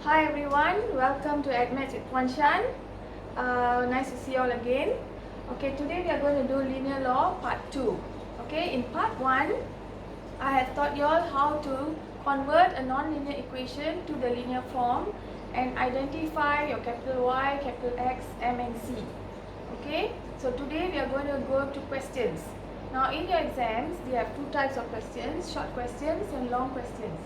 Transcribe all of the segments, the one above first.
Hi everyone, welcome to AdMaths with Wanshan. Nice to see you all again. Okay, today we are going to do linear law part 2. Okay, in part 1, I have taught you all how to convert a non-linear equation to the linear form and identify your capital Y, capital X, M and C. Okay, so today we are going to go to questions. Now in your exams, they have two types of questions, short questions and long questions.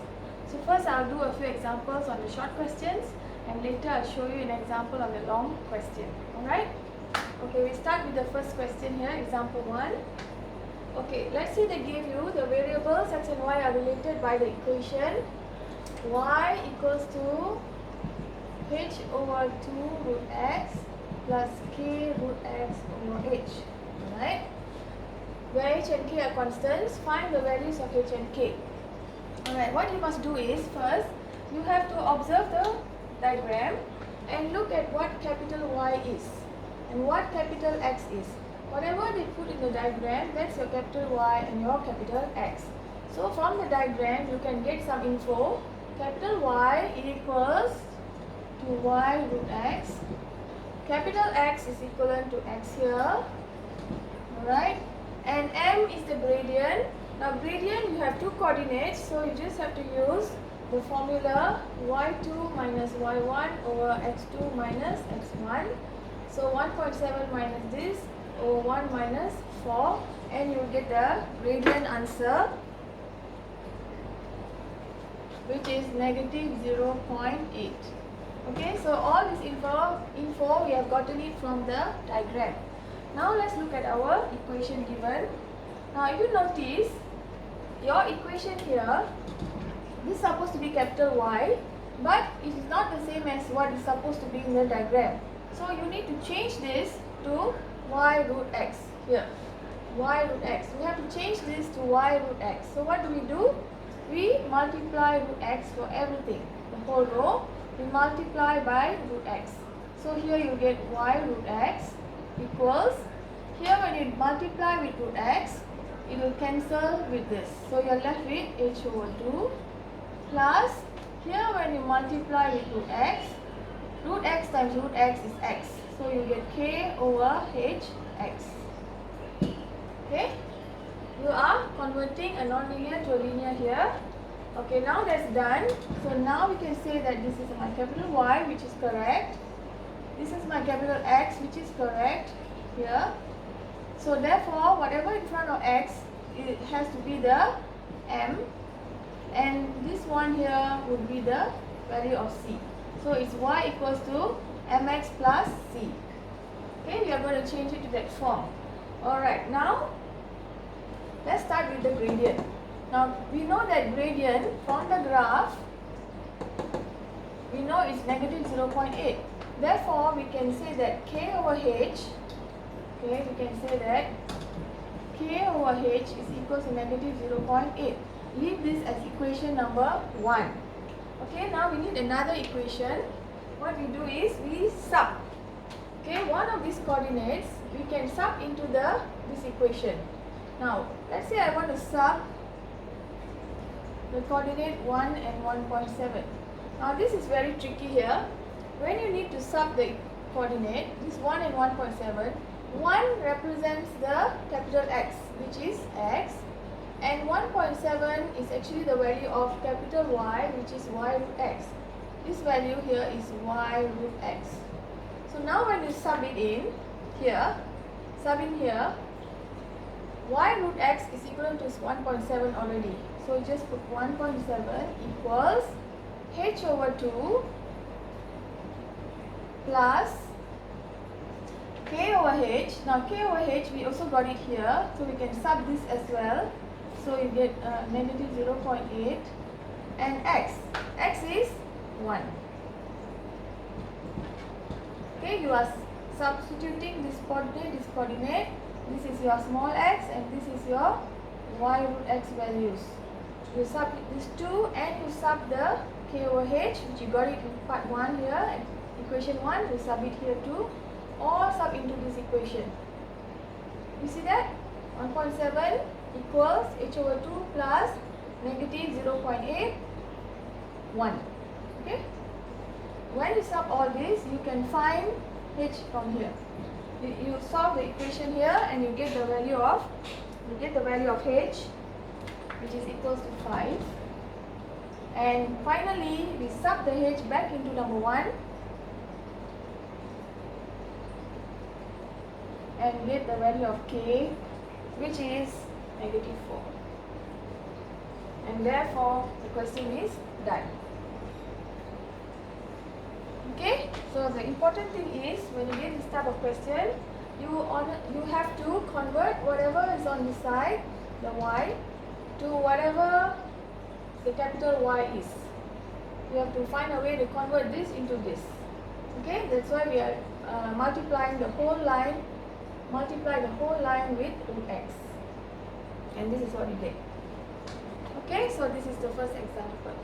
So first I'll do a few examples on the short questions and later I'll show you an example on the long question. Alright? Okay, we start with the first question here, example 1. Okay, let's say they give you the variables x and y are related by the equation y equals to h over 2 root x plus k root x over h. Alright? Where h and k are constants, find the values of h and k. Alright, what you must do is, first, you have to observe the diagram and look at what capital Y is and what capital X is. Whatever they put in the diagram, that's your capital Y and your capital X. So from the diagram, you can get some info. Capital Y equals to Y root X. Capital X is equivalent to X here. Alright, and M is the gradient. Now gradient, you have two coordinates, so you just have to use the formula y2 minus y1 over x2 minus x1. So 1.7 minus this over 1 minus 4 and you will get the gradient answer, which is negative 0.8. Okay, so all this info we have gotten it from the diagram. Now let's look at our equation given. Now if you notice, your equation here, this is supposed to be capital Y, but it is not the same as what is supposed to be in the diagram. So you need to change this to y root x here. Y root x. We have to change this to y root x. So what do? We multiply root x for everything. The whole row, we multiply by root x. So here you get y root x equals, here when you multiply with root x, it will cancel with this. So you are left with h over 2 plus, here when you multiply with root x times root x is x. So you get k over h x. Okay? You are converting a non-linear to a linear here. Okay, now that's done. So now we can say that this is my capital Y, which is correct. This is my capital X, which is correct here. So therefore, whatever in front of x, it has to be the m, and this one here would be the value of c. So it's y equals to mx plus c. Okay, we are going to change it to that form. Alright, now let's start with the gradient. Now we know that gradient from the graph, we know it's negative 0.8. Therefore, we can say that k over h, okay, we can say that k over h is equal to negative 0.8. Leave this as equation number 1. Okay, now we need another equation. What we do is we sub. Okay, one of these coordinates we can sub into this equation. Now, let's say I want to sub the coordinate 1 and 1.7. Now this is very tricky here. When you need to sub the coordinate, this 1 and 1.7, 1 represents the capital X, which is X, and 1.7 is actually the value of capital Y, which is Y root X. This value here is Y root X. So now when you sub it in here, Y root X is equal to 1.7 already. So you just put 1.7 equals h over 2 plus k over h. Now k over h we also got it here, so we can sub this as well. So you get negative 0.8 and x is 1. Okay, you are substituting this coordinate. This is your small x and this is your y root x values. You sub these two and you sub the k over h, which you got it in part 1 here, equation 1, you sub it here too, or sub into this equation. You see that? 1.7 equals h over 2 plus negative 0.8, 1. Okay? when you sub all this, you can find h from here. You solve the equation here and you get the value of h, which is equals to 5. And finally, we sub the h back into number 1 and get the value of k, which is -4. And therefore, the question is done. Okay, so the important thing is when you get this type of question, you have to convert whatever is on this side, the y, to whatever the capital Y is. You have to find a way to convert this into this. Okay, that's why we are multiplying the whole line. Multiply the whole line with root x, and this is what you get. Okay, so this is the first example.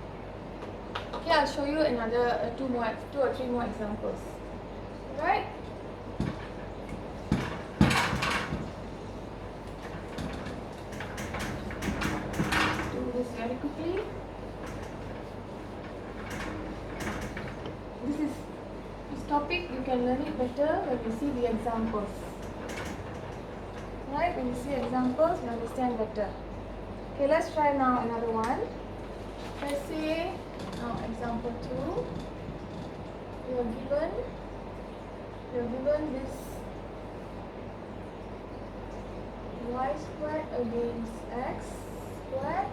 Okay, I'll show you another two or three more examples. Right? Do this very quickly. This topic you can learn it better when you see the examples. Right? When you see examples, you understand better. Okay, let's try now another one. Let's say now example 2. You are given this y squared against x squared,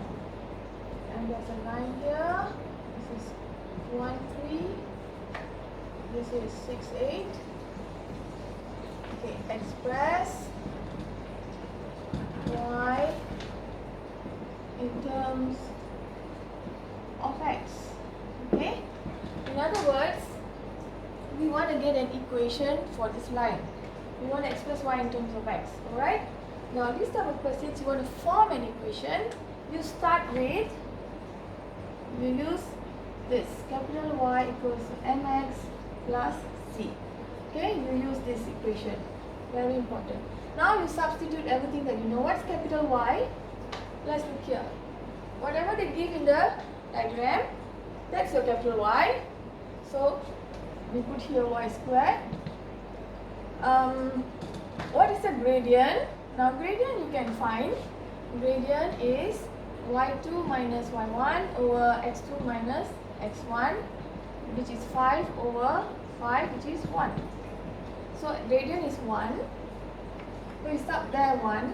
and there's a line here. This is 1, 3. This is 6, 8. Okay, express y in terms of x. Okay, in other words, we want to get an equation for this line. We want to express y in terms of x. Alright, now this type of questions, you want to form an equation. You start with, you use this, capital Y equals to mx plus c. Okay, you use this equation, very important. Now you substitute everything that you know. What's capital Y? Let's look here. Whatever they give in the diagram, that's your capital Y. So we put here y squared. What is the gradient? Now gradient you can find. Gradient is y2 minus y1 over x2 minus x1, which is 5 over 5, which is 1. So gradient is 1. So we stop there 1.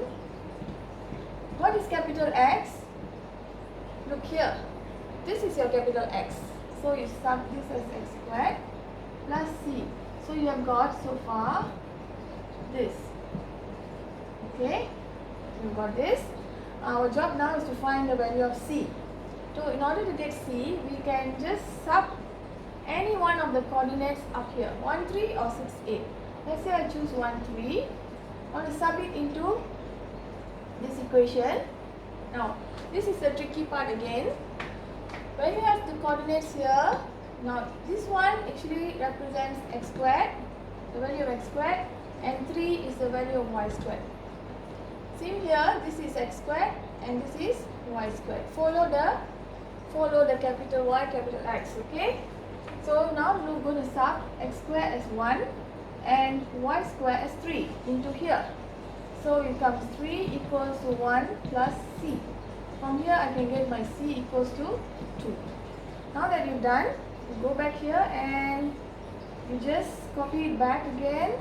What is capital X? Look here. This is your capital X. So you sub this as x squared plus c. So you have got so far this. Okay? You got this. Our job now is to find the value of c. So in order to get c, we can just sub any one of the coordinates up here. 1, 3 or 6, 8. Let's say I choose 1, 3. I want to sub it into this equation. Now, this is the tricky part again. When you have the coordinates here, now this one actually represents x squared, the value of x squared, and 3 is the value of y squared. See here, this is x squared and this is y squared. Follow the capital Y, capital X, okay? So now we're going to sub x squared as 1 and y squared as 3 into here. So it becomes 3 equals to 1 plus c. From here I can get my c equals to 2. Now that you've done, you go back here and you just copy it back again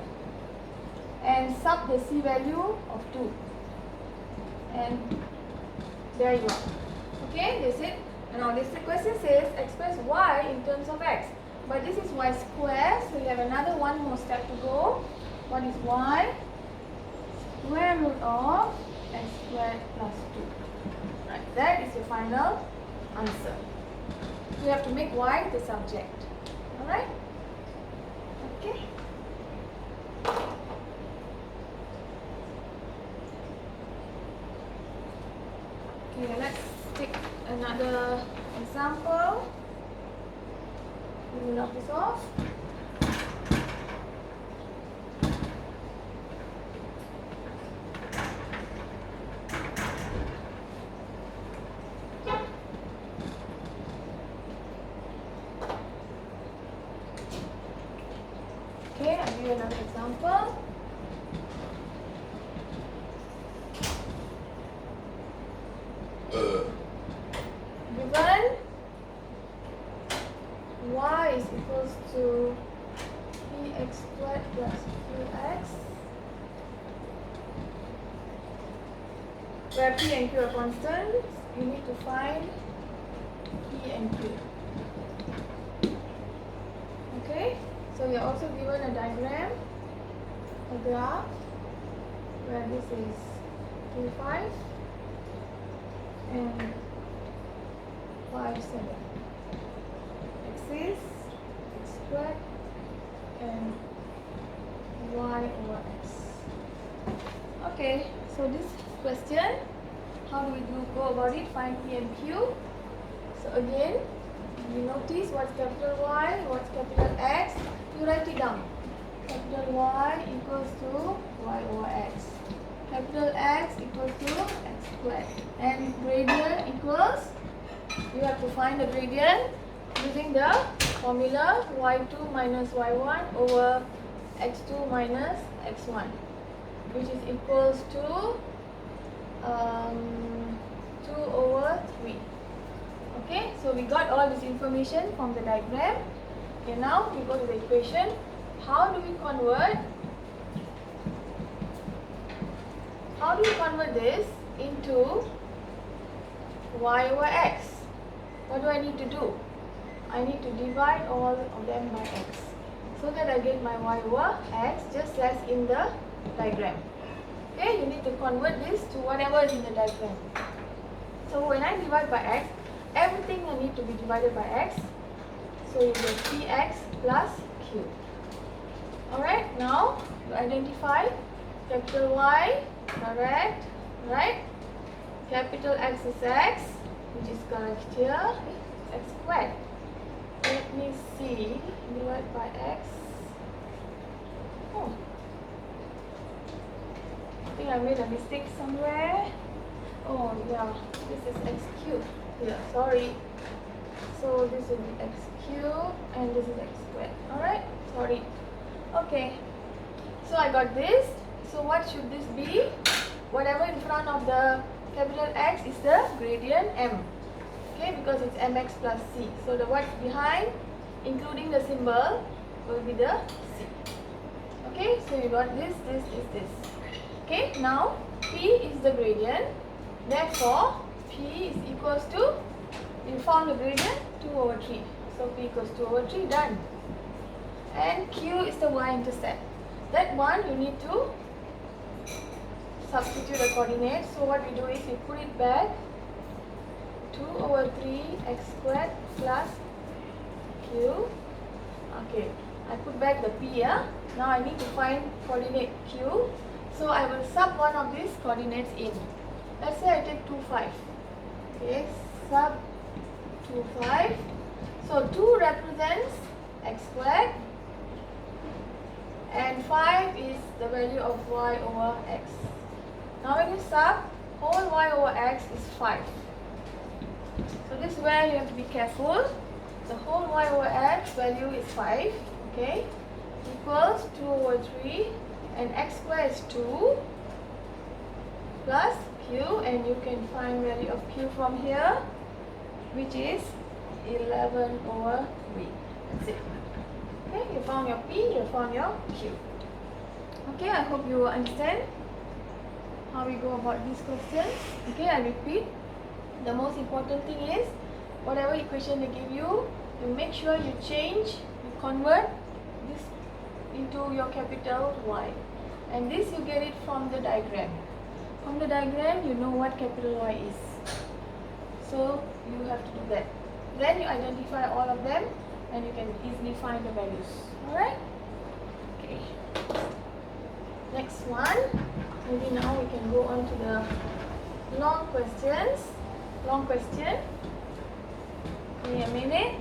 and sub the c value of 2. And there you are. Okay, that's it. And now this question says express y in terms of x. But this is y square, so you have another one more step to go. What is y? Square root of x squared plus 2. Right, that is your final answer. So you have to make y the subject. Alright? Okay. Okay, let's take another example. We will knock this off. you another example. Given y is equals to px squared plus qx, where p and q are constants, you need to find p and q. Okay, so you're also given a diagram, a graph, where this is 2, 5 and 5, 7. X is x squared and y over x. Okay, so this question, how do we go about it? Find p and q. So again, you notice what's capital Y, what's capital X. You write it down. Capital Y equals to y over x. Capital X equals to x squared. And gradient equals, you have to find the gradient using the formula y2 minus y1 over x2 minus x1, which is equals to 2 over 3. Okay, so we got all this information from the diagram. Okay, now we go to the equation. How do we convert this into y over x? What do I need to do? I need to divide all of them by x, so that I get my y over x, just as in the diagram. Okay, you need to convert this to whatever is in the diagram. So when I divide by x, everything will need to be divided by x. So you get px plus q. Alright, now you identify capital Y, correct, right? Capital X is x, which is correct here, x squared. Let me see, divide by x. Oh, I think I made a mistake somewhere. Oh yeah, this is x cubed. Yeah, sorry. So this will be x cubed and this is x squared. Alright, sorry. Okay, so I got this. So what should this be? Whatever in front of the capital X is the gradient m. Okay, because it's mx plus c. So the what's behind, including the symbol, will be the c. Okay, so you got this, this is this. Okay, now p is the gradient. Therefore, p is equals to, you found the gradient, 2 over 3. So p equals 2 over 3, done. And q is the y-intercept. That one you need to substitute the coordinates. So what we do is we put it back, 2 over 3 x squared plus q. Okay, I put back the p here. Now I need to find coordinate q. So I will sub one of these coordinates in. Let's say I take 2, 5. Okay, sub 2, 5. So 2 represents x squared and 5 is the value of y over x. Now when you sub, whole y over x is 5. So this is where you have to be careful. The whole y over x value is 5. Okay, equals 2 over 3 and x squared is 2 plus q, and you can find value of q from here, which is 11 over 3. That's it. Okay, you found your p, you found your q. Okay, I hope you understand how we go about these questions. Okay, I repeat. The most important thing is, whatever equation they give you, you make sure you change, you convert this into your capital Y. And this you get it from the diagram. From the diagram, you know what capital Y is. So you have to do that. Then you identify all of them and you can easily find the values. Alright? Okay. Next one. Maybe now we can go on to the long questions. Long question. Give me a minute.